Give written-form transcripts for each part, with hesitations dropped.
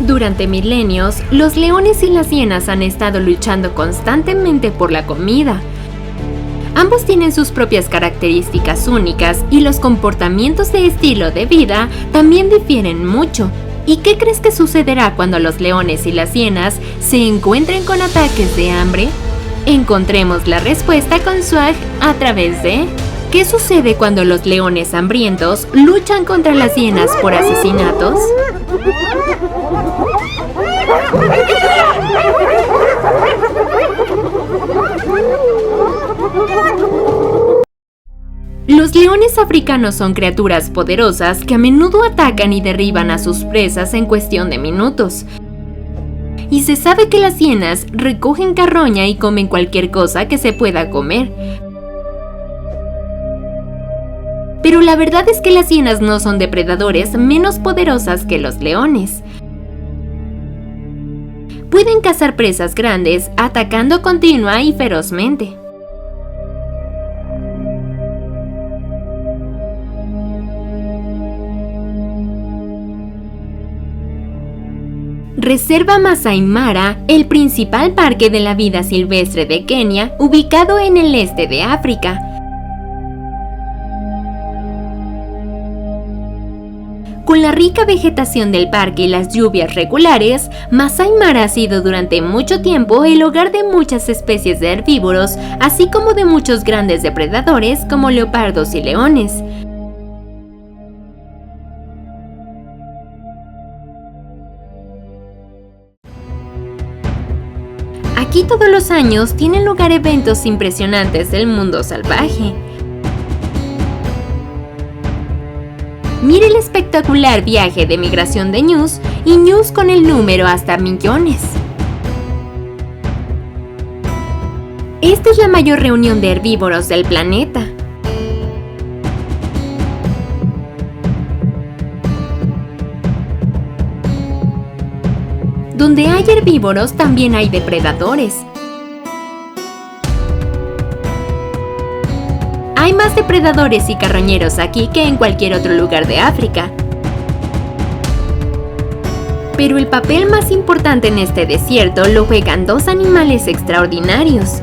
Durante milenios, los leones y las hienas han estado luchando constantemente por la comida. Ambos tienen sus propias características únicas y los comportamientos de estilo de vida también difieren mucho. ¿Y qué crees que sucederá cuando los leones y las hienas se encuentren con ataques de hambre? Encontremos la respuesta con Swag a través de ¿qué sucede cuando los leones hambrientos luchan contra las hienas por asesinatos? Los leones africanos son criaturas poderosas que a menudo atacan y derriban a sus presas en cuestión de minutos. Y se sabe que las hienas recogen carroña y comen cualquier cosa que se pueda comer. Pero la verdad es que las hienas no son depredadores menos poderosas que los leones. Pueden cazar presas grandes, atacando continua y ferozmente. Reserva Masai Mara, el principal parque de la vida silvestre de Kenia, ubicado en el este de África. Con la rica vegetación del parque y las lluvias regulares, Masai Mara ha sido durante mucho tiempo el hogar de muchas especies de herbívoros, así como de muchos grandes depredadores como leopardos y leones. Aquí todos los años tienen lugar eventos impresionantes del mundo salvaje. Mire el espectacular viaje de migración de ñus y ñus con el número hasta millones. Esta es la mayor reunión de herbívoros del planeta. Donde hay herbívoros también hay depredadores. Hay más depredadores y carroñeros aquí que en cualquier otro lugar de África. Pero el papel más importante en este desierto lo juegan dos animales extraordinarios.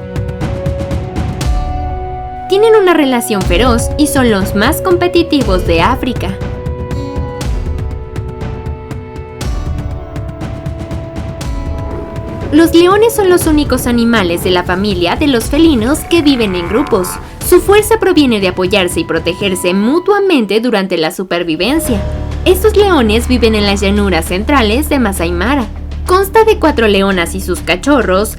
Tienen una relación feroz y son los más competitivos de África. Los leones son los únicos animales de la familia de los felinos que viven en grupos. Su fuerza proviene de apoyarse y protegerse mutuamente durante la supervivencia. Estos leones viven en las llanuras centrales de Masai Mara. Consta de 4 leonas y sus cachorros.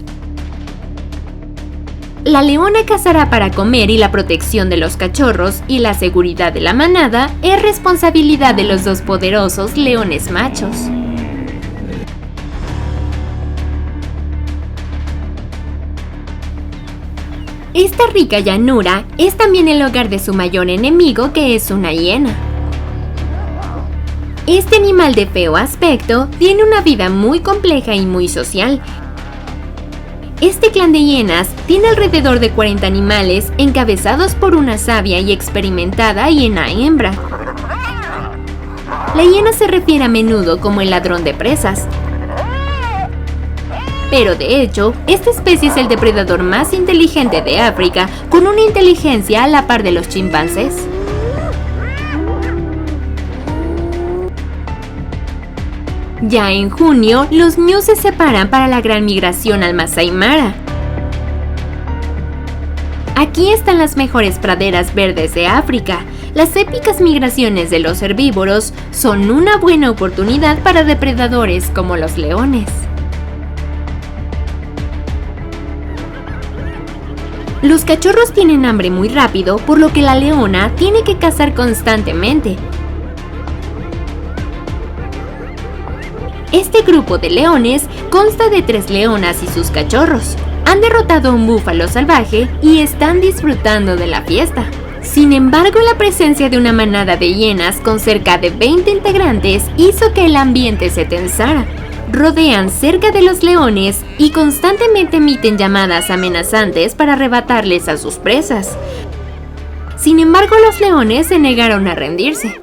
La leona cazará para comer y la protección de los cachorros y la seguridad de la manada es responsabilidad de los 2 poderosos leones machos. Esta rica llanura es también el hogar de su mayor enemigo, que es una hiena. Este animal de feo aspecto tiene una vida muy compleja y muy social. Este clan de hienas tiene alrededor de 40 animales encabezados por una sabia y experimentada hiena hembra. La hiena se refiere a menudo como el ladrón de presas. Pero de hecho, esta especie es el depredador más inteligente de África, con una inteligencia a la par de los chimpancés. Ya en junio, los ñus se separan para la gran migración al Masai Mara. Aquí están las mejores praderas verdes de África. Las épicas migraciones de los herbívoros son una buena oportunidad para depredadores como los leones. Los cachorros tienen hambre muy rápido, por lo que la leona tiene que cazar constantemente. Este grupo de leones consta de 3 leonas y sus cachorros. Han derrotado a un búfalo salvaje y están disfrutando de la fiesta. Sin embargo, la presencia de una manada de hienas con cerca de 20 integrantes hizo que el ambiente se tensara. Rodean cerca de los leones y constantemente emiten llamadas amenazantes para arrebatarles a sus presas. Sin embargo, los leones se negaron a rendirse.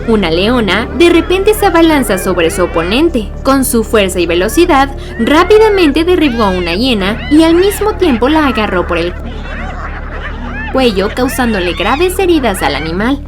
Una leona de repente se abalanza sobre su oponente. Con su fuerza y velocidad, rápidamente derribó a una hiena y al mismo tiempo la agarró por el cuello, causándole graves heridas al animal.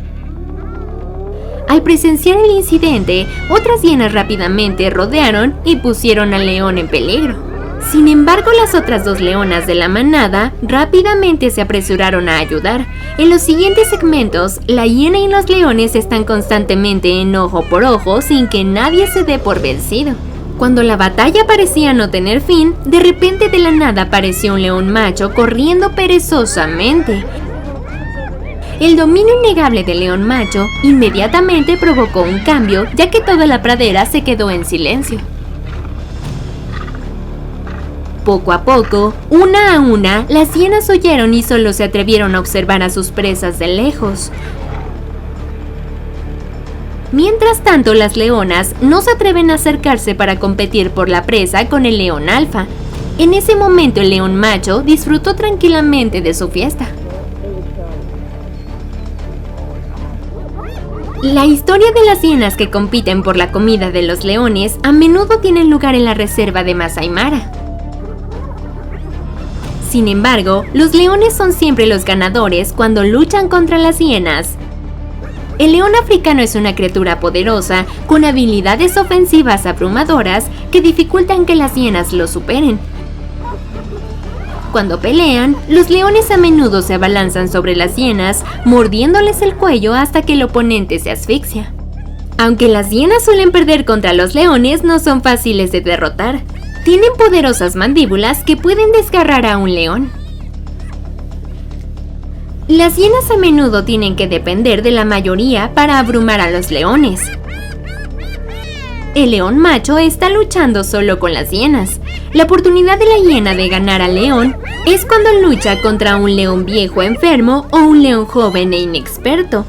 Al presenciar el incidente, otras hienas rápidamente rodearon y pusieron al león en peligro. Sin embargo, las otras dos leonas de la manada rápidamente se apresuraron a ayudar. En los siguientes segmentos, la hiena y los leones están constantemente en ojo por ojo sin que nadie se dé por vencido. Cuando la batalla parecía no tener fin, de repente de la nada apareció un león macho corriendo perezosamente. El dominio innegable del león macho inmediatamente provocó un cambio, ya que toda la pradera se quedó en silencio. Poco a poco, una a una, las hienas oyeron y solo se atrevieron a observar a sus presas de lejos. Mientras tanto, las leonas no se atreven a acercarse para competir por la presa con el león alfa. En ese momento, el león macho disfrutó tranquilamente de su fiesta. La historia de las hienas que compiten por la comida de los leones a menudo tiene lugar en la reserva de Masai Mara. Sin embargo, los leones son siempre los ganadores cuando luchan contra las hienas. El león africano es una criatura poderosa, con habilidades ofensivas abrumadoras que dificultan que las hienas lo superen. Cuando pelean, los leones a menudo se abalanzan sobre las hienas, mordiéndoles el cuello hasta que el oponente se asfixia. Aunque las hienas suelen perder contra los leones, no son fáciles de derrotar. Tienen poderosas mandíbulas que pueden desgarrar a un león. Las hienas a menudo tienen que depender de la mayoría para abrumar a los leones. El león macho está luchando solo con las hienas. La oportunidad de la hiena de ganar al león es cuando lucha contra un león viejo enfermo o un león joven e inexperto.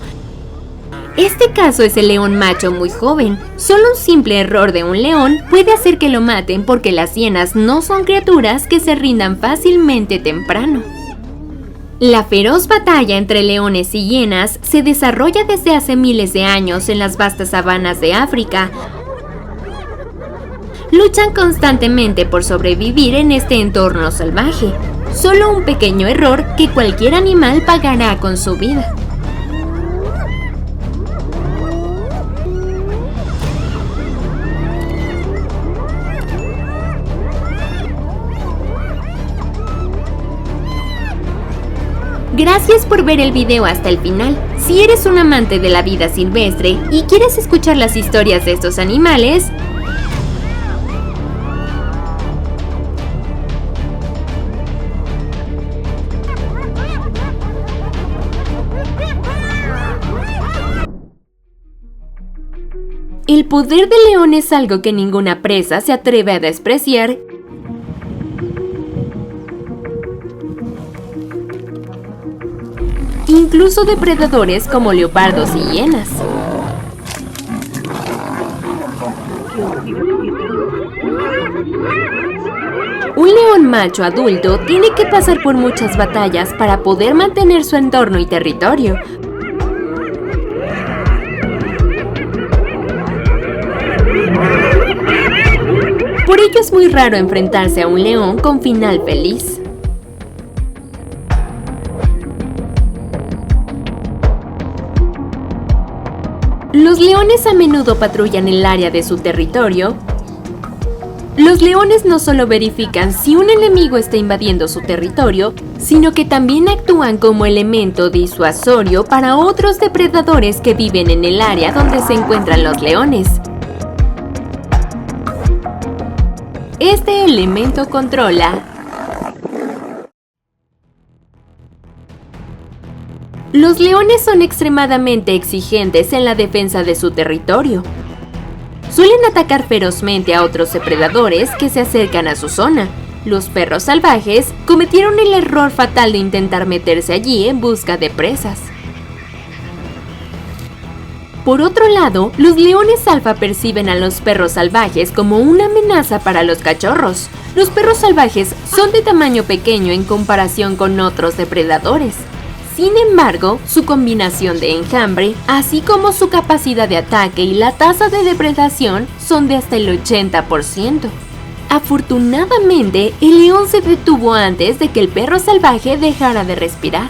Este caso es el león macho muy joven. Solo un simple error de un león puede hacer que lo maten porque las hienas no son criaturas que se rindan fácilmente temprano. La feroz batalla entre leones y hienas se desarrolla desde hace miles de años en las vastas sabanas de África. Luchan constantemente por sobrevivir en este entorno salvaje. Solo un pequeño error que cualquier animal pagará con su vida. Gracias por ver el video hasta el final. Si eres un amante de la vida silvestre y quieres escuchar las historias de estos animales, el poder del león es algo que ninguna presa se atreve a despreciar. Incluso depredadores como leopardos y hienas. Un león macho adulto tiene que pasar por muchas batallas para poder mantener su entorno y territorio. Por ello es muy raro enfrentarse a un león con final feliz. Los leones a menudo patrullan el área de su territorio. Los leones no solo verifican si un enemigo está invadiendo su territorio, sino que también actúan como elemento disuasorio para otros depredadores que viven en el área donde se encuentran los leones. Este elemento controla. Los leones son extremadamente exigentes en la defensa de su territorio. Suelen atacar ferozmente a otros depredadores que se acercan a su zona. Los perros salvajes cometieron el error fatal de intentar meterse allí en busca de presas. Por otro lado, los leones alfa perciben a los perros salvajes como una amenaza para los cachorros. Los perros salvajes son de tamaño pequeño en comparación con otros depredadores. Sin embargo, su combinación de enjambre, así como su capacidad de ataque y la tasa de depredación son de hasta el 80%. Afortunadamente, el león se detuvo antes de que el perro salvaje dejara de respirar.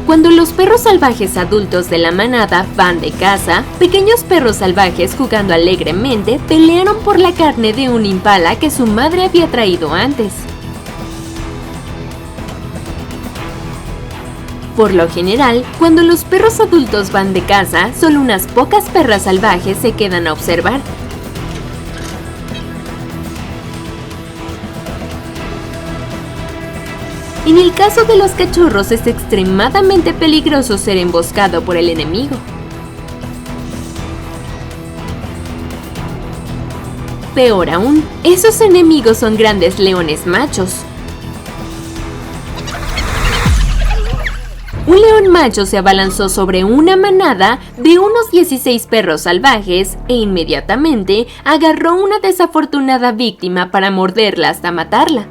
Cuando los perros salvajes adultos de la manada van de caza, pequeños perros salvajes jugando alegremente pelearon por la carne de un impala que su madre había traído antes. Por lo general, cuando los perros adultos van de caza, solo unas pocas perras salvajes se quedan a observar. En el caso de los cachorros es extremadamente peligroso ser emboscado por el enemigo. Peor aún, esos enemigos son grandes leones machos. Un león macho se abalanzó sobre una manada de unos 16 perros salvajes e inmediatamente agarró una desafortunada víctima para morderla hasta matarla.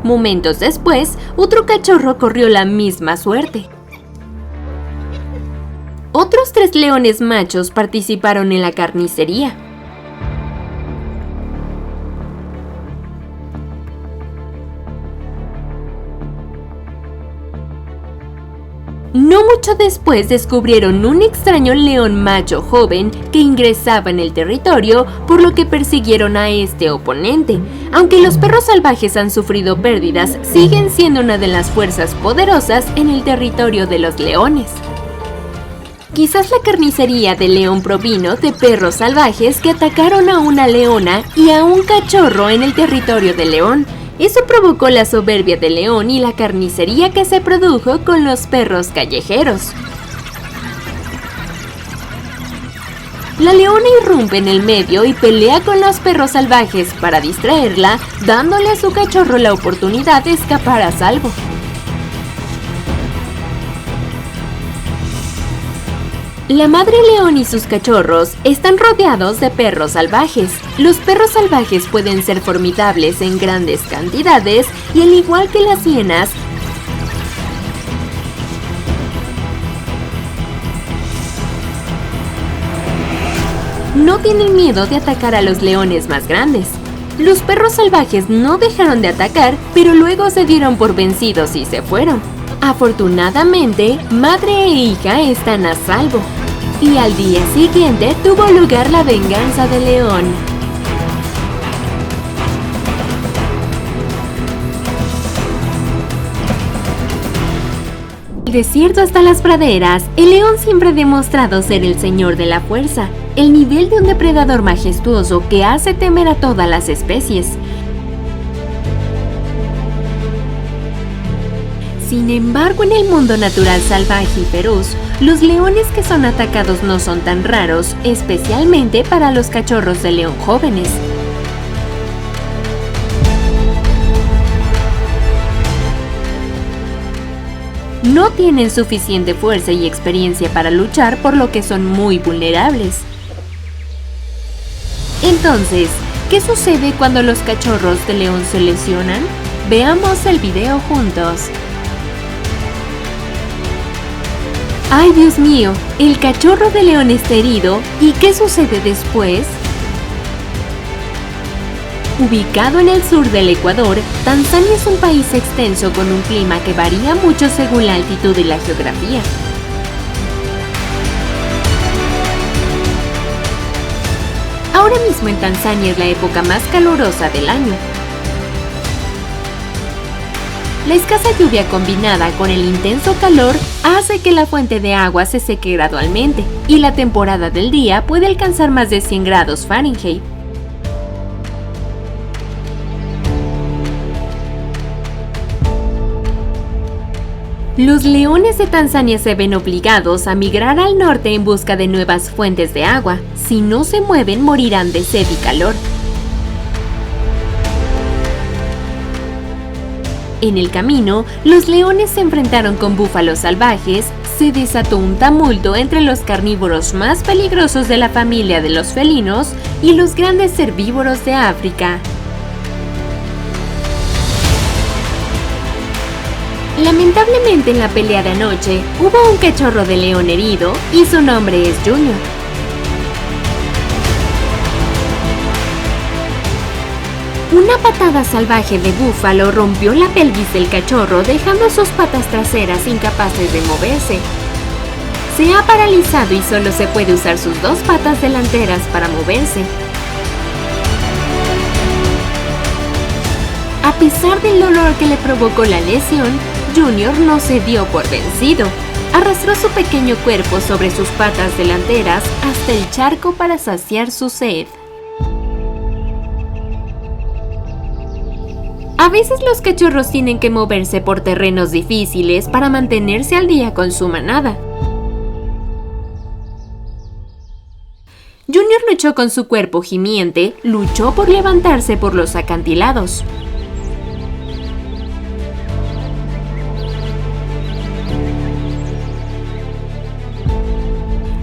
Momentos después, otro cachorro corrió la misma suerte. Otros 3 leones machos participaron en la carnicería. No mucho después descubrieron un extraño león macho joven que ingresaba en el territorio, por lo que persiguieron a este oponente. Aunque los perros salvajes han sufrido pérdidas, siguen siendo una de las fuerzas poderosas en el territorio de los leones. Quizás la carnicería del león provino de perros salvajes que atacaron a una leona y a un cachorro en el territorio del león. Eso provocó la soberbia del león y la carnicería que se produjo con los perros callejeros. La leona irrumpe en el medio y pelea con los perros salvajes para distraerla, dándole a su cachorro la oportunidad de escapar a salvo. La madre león y sus cachorros están rodeados de perros salvajes. Los perros salvajes pueden ser formidables en grandes cantidades y al igual que las hienas, no tienen miedo de atacar a los leones más grandes. Los perros salvajes no dejaron de atacar, pero luego se dieron por vencidos y se fueron. Afortunadamente, madre e hija están a salvo. Y al día siguiente tuvo lugar la venganza del león. Del desierto hasta las praderas, el león siempre ha demostrado ser el señor de la fuerza, el nivel de un depredador majestuoso que hace temer a todas las especies. Sin embargo, en el mundo natural salvaje y feroz, los leones que son atacados no son tan raros, especialmente para los cachorros de león jóvenes. No tienen suficiente fuerza y experiencia para luchar, por lo que son muy vulnerables. Entonces, ¿qué sucede cuando los cachorros de león se lesionan? Veamos el video juntos. ¡Ay, Dios mío! El cachorro de león está herido. ¿Y qué sucede después? Ubicado en el sur del Ecuador, Tanzania es un país extenso con un clima que varía mucho según la altitud y la geografía. Ahora mismo en Tanzania es la época más calurosa del año. La escasa lluvia combinada con el intenso calor hace que la fuente de agua se seque gradualmente y la temporada del día puede alcanzar más de 100 grados Fahrenheit. Los leones de Tanzania se ven obligados a migrar al norte en busca de nuevas fuentes de agua. Si no se mueven, morirán de sed y calor. En el camino, los leones se enfrentaron con búfalos salvajes, se desató un tumulto entre los carnívoros más peligrosos de la familia de los felinos y los grandes herbívoros de África. Lamentablemente en la pelea de anoche hubo un cachorro de león herido y su nombre es Junior. Una patada salvaje de búfalo rompió la pelvis del cachorro, dejando sus patas traseras incapaces de moverse. Se ha paralizado y solo se puede usar sus dos patas delanteras para moverse. A pesar del dolor que le provocó la lesión, Junior no se dio por vencido. Arrastró su pequeño cuerpo sobre sus patas delanteras hasta el charco para saciar su sed. A veces los cachorros tienen que moverse por terrenos difíciles para mantenerse al día con su manada. Junior luchó con su cuerpo gimiente, luchó por levantarse por los acantilados.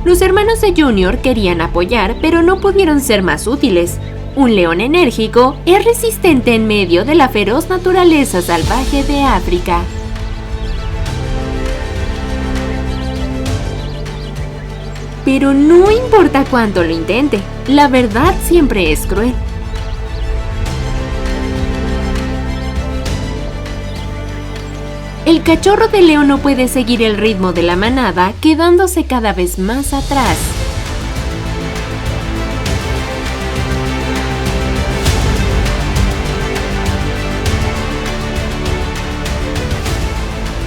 Los hermanos de Junior querían apoyar, pero no pudieron ser más útiles. Un león enérgico es resistente en medio de la feroz naturaleza salvaje de África. Pero no importa cuánto lo intente, la verdad siempre es cruel. El cachorro de león no puede seguir el ritmo de la manada, quedándose cada vez más atrás.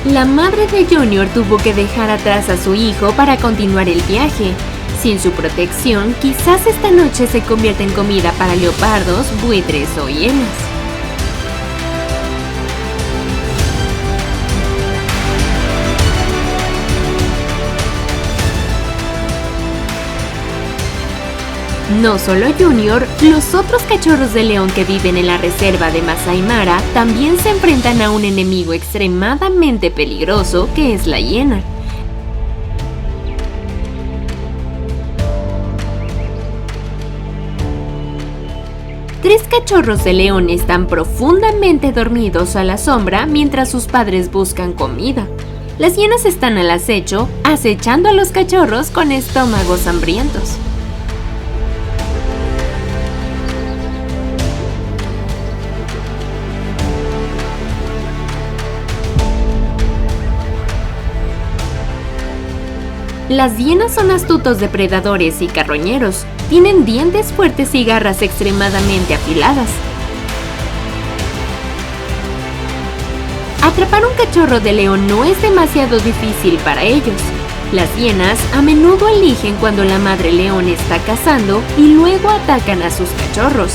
La madre de Junior tuvo que dejar atrás a su hijo para continuar el viaje. Sin su protección, quizás esta noche se convierta en comida para leopardos, buitres o hienas. No solo Junior, los otros cachorros de león que viven en la reserva de Masai Mara también se enfrentan a un enemigo extremadamente peligroso que es la hiena. Tres cachorros de león están profundamente dormidos a la sombra mientras sus padres buscan comida. Las hienas están al acecho, acechando a los cachorros con estómagos hambrientos. Las hienas son astutos depredadores y carroñeros. Tienen dientes fuertes y garras extremadamente afiladas. Atrapar un cachorro de león no es demasiado difícil para ellos. Las hienas a menudo eligen cuando la madre león está cazando y luego atacan a sus cachorros.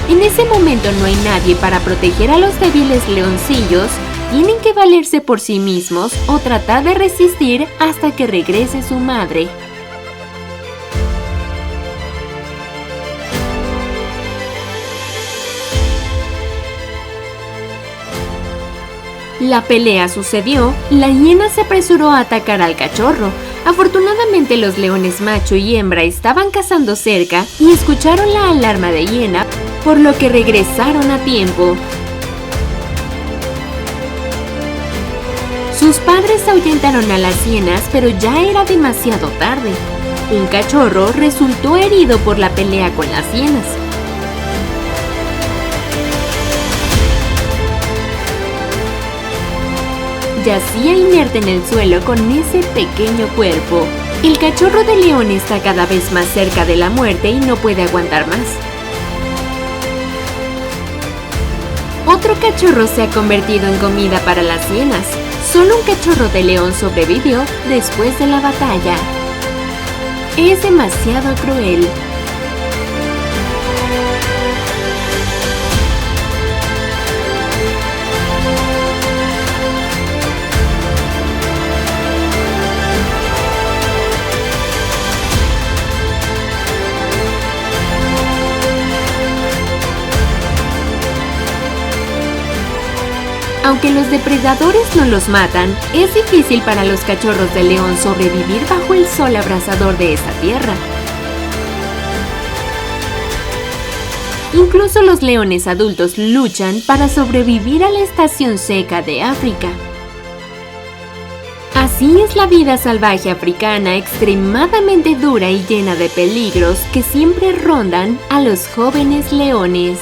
En ese momento no hay nadie para proteger a los débiles leoncillos. Tienen que valerse por sí mismos o tratar de resistir hasta que regrese su madre. La pelea sucedió, la hiena se apresuró a atacar al cachorro. Afortunadamente los leones macho y hembra estaban cazando cerca y escucharon la alarma de hiena, por lo que regresaron a tiempo. Sus padres ahuyentaron a las hienas, pero ya era demasiado tarde. Un cachorro resultó herido por la pelea con las hienas. Yacía inerte en el suelo con ese pequeño cuerpo. El cachorro de león está cada vez más cerca de la muerte y no puede aguantar más. Otro cachorro se ha convertido en comida para las hienas. Solo un cachorro de león sobrevivió después de la batalla. Es demasiado cruel. Aunque los depredadores no los matan, es difícil para los cachorros de león sobrevivir bajo el sol abrasador de esta tierra. Incluso los leones adultos luchan para sobrevivir a la estación seca de África. Así es la vida salvaje africana, extremadamente dura y llena de peligros que siempre rondan a los jóvenes leones.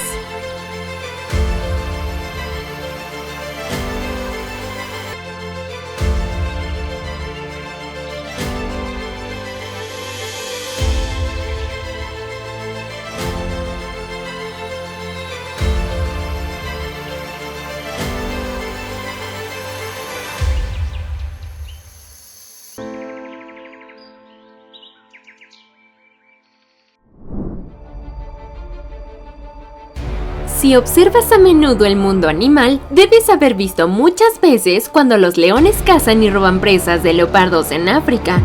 Si observas a menudo el mundo animal, debes haber visto muchas veces cuando los leones cazan y roban presas de leopardos en África.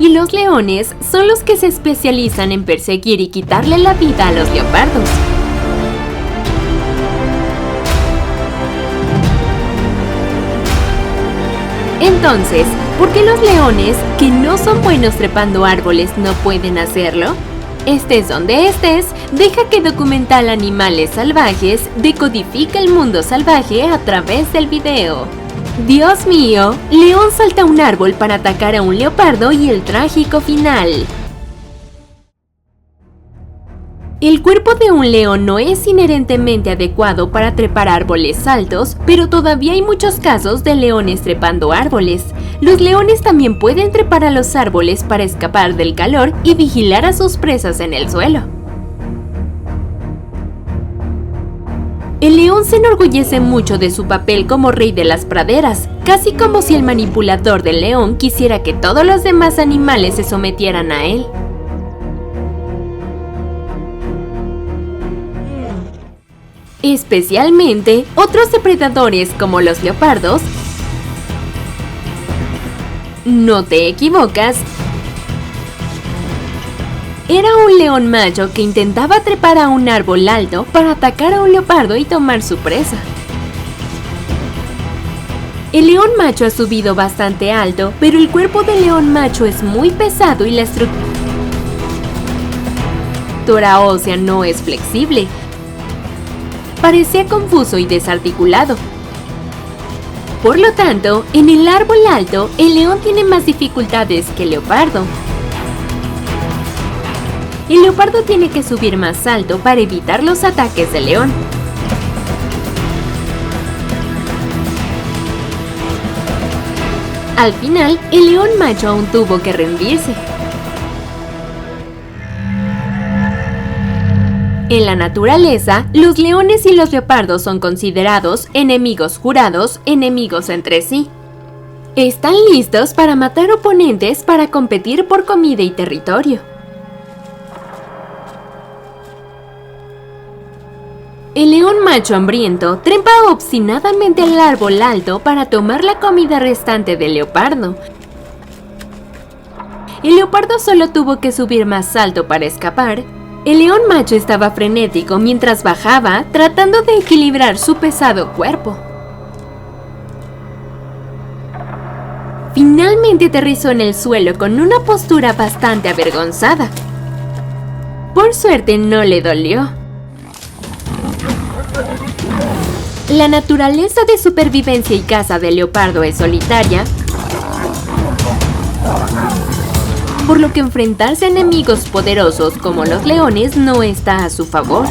Y los leones son los que se especializan en perseguir y quitarle la vida a los leopardos. Entonces, ¿por qué los leones, que no son buenos trepando árboles, no pueden hacerlo? Estés donde estés, deja que Documental Animales Salvajes decodifica el mundo salvaje a través del video. ¡Dios mío! León salta a un árbol para atacar a un leopardo y el trágico final. El cuerpo de un león no es inherentemente adecuado para trepar árboles altos, pero todavía hay muchos casos de leones trepando árboles. Los leones también pueden trepar a los árboles para escapar del calor y vigilar a sus presas en el suelo. El león se enorgullece mucho de su papel como rey de las praderas, casi como si el manipulador del león quisiera que todos los demás animales se sometieran a él. Especialmente otros depredadores como los leopardos. No te equivocas. Era un león macho que intentaba trepar a un árbol alto para atacar a un leopardo y tomar su presa. El león macho ha subido bastante alto, pero el cuerpo del león macho es muy pesado y la estructura ósea no es flexible. Parecía confuso y desarticulado. Por lo tanto, en el árbol alto, el león tiene más dificultades que el leopardo. El leopardo tiene que subir más alto para evitar los ataques del león. Al final, el león macho aún tuvo que rendirse. En la naturaleza, los leones y los leopardos son considerados enemigos jurados, enemigos entre sí. Están listos para matar oponentes para competir por comida y territorio. El león macho hambriento trepa obstinadamente al árbol alto para tomar la comida restante del leopardo. El leopardo solo tuvo que subir más alto para escapar. El león macho estaba frenético mientras bajaba, tratando de equilibrar su pesado cuerpo. Finalmente aterrizó en el suelo con una postura bastante avergonzada. Por suerte no le dolió. La naturaleza de supervivencia y caza del leopardo es solitaria, por lo que enfrentarse a enemigos poderosos como los leones no está a su favor.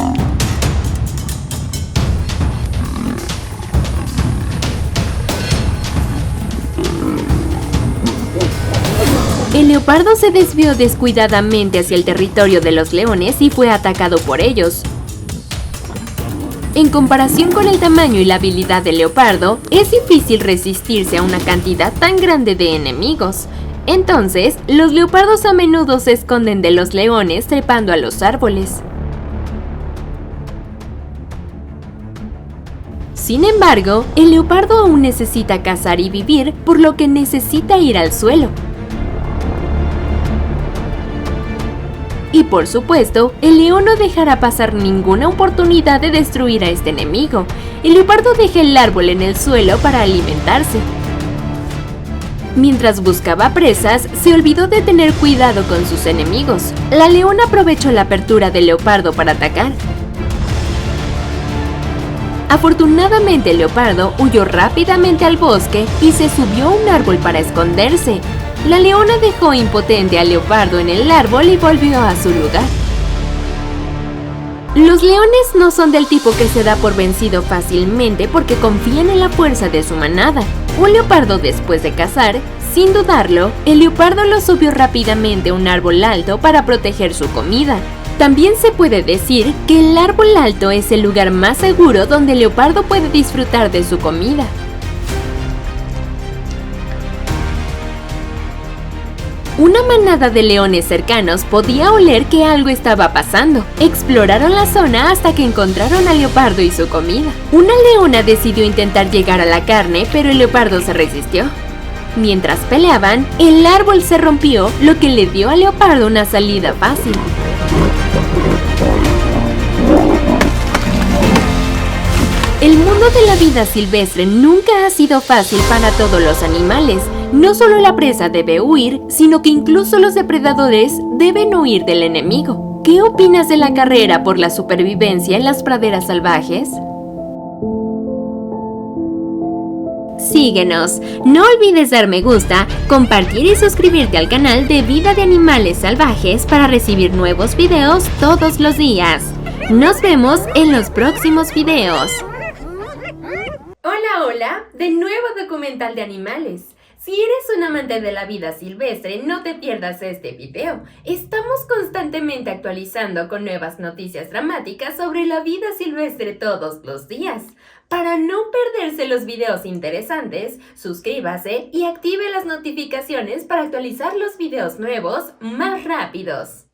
El leopardo se desvió descuidadamente hacia el territorio de los leones y fue atacado por ellos. En comparación con el tamaño y la habilidad del leopardo, es difícil resistirse a una cantidad tan grande de enemigos. Entonces, los leopardos a menudo se esconden de los leones trepando a los árboles. Sin embargo, el leopardo aún necesita cazar y vivir, por lo que necesita ir al suelo. Y por supuesto, el león no dejará pasar ninguna oportunidad de destruir a este enemigo. El leopardo deja el árbol en el suelo para alimentarse. Mientras buscaba presas, se olvidó de tener cuidado con sus enemigos. La leona aprovechó la apertura del leopardo para atacar. Afortunadamente, el leopardo huyó rápidamente al bosque y se subió a un árbol para esconderse. La leona dejó impotente al leopardo en el árbol y volvió a su lugar. Los leones no son del tipo que se da por vencido fácilmente porque confían en la fuerza de su manada. Un leopardo después de cazar, sin dudarlo, el leopardo lo subió rápidamente a un árbol alto para proteger su comida. También se puede decir que el árbol alto es el lugar más seguro donde el leopardo puede disfrutar de su comida. Una manada de leones cercanos podía oler que algo estaba pasando. Exploraron la zona hasta que encontraron al leopardo y su comida. Una leona decidió intentar llegar a la carne, pero el leopardo se resistió. Mientras peleaban, el árbol se rompió, lo que le dio al leopardo una salida fácil. El mundo de la vida silvestre nunca ha sido fácil para todos los animales. No solo la presa debe huir, sino que incluso los depredadores deben huir del enemigo. ¿Qué opinas de la carrera por la supervivencia en las praderas salvajes? Síguenos, no olvides dar me gusta, compartir y suscribirte al canal de Vida de Animales Salvajes para recibir nuevos videos todos los días. Nos vemos en los próximos videos. Hola, de nuevo documental de animales. Si eres un amante de la vida silvestre, no te pierdas este video. Estamos constantemente actualizando con nuevas noticias dramáticas sobre la vida silvestre todos los días. Para no perderse los videos interesantes, suscríbase y active las notificaciones para actualizar los videos nuevos más rápidos.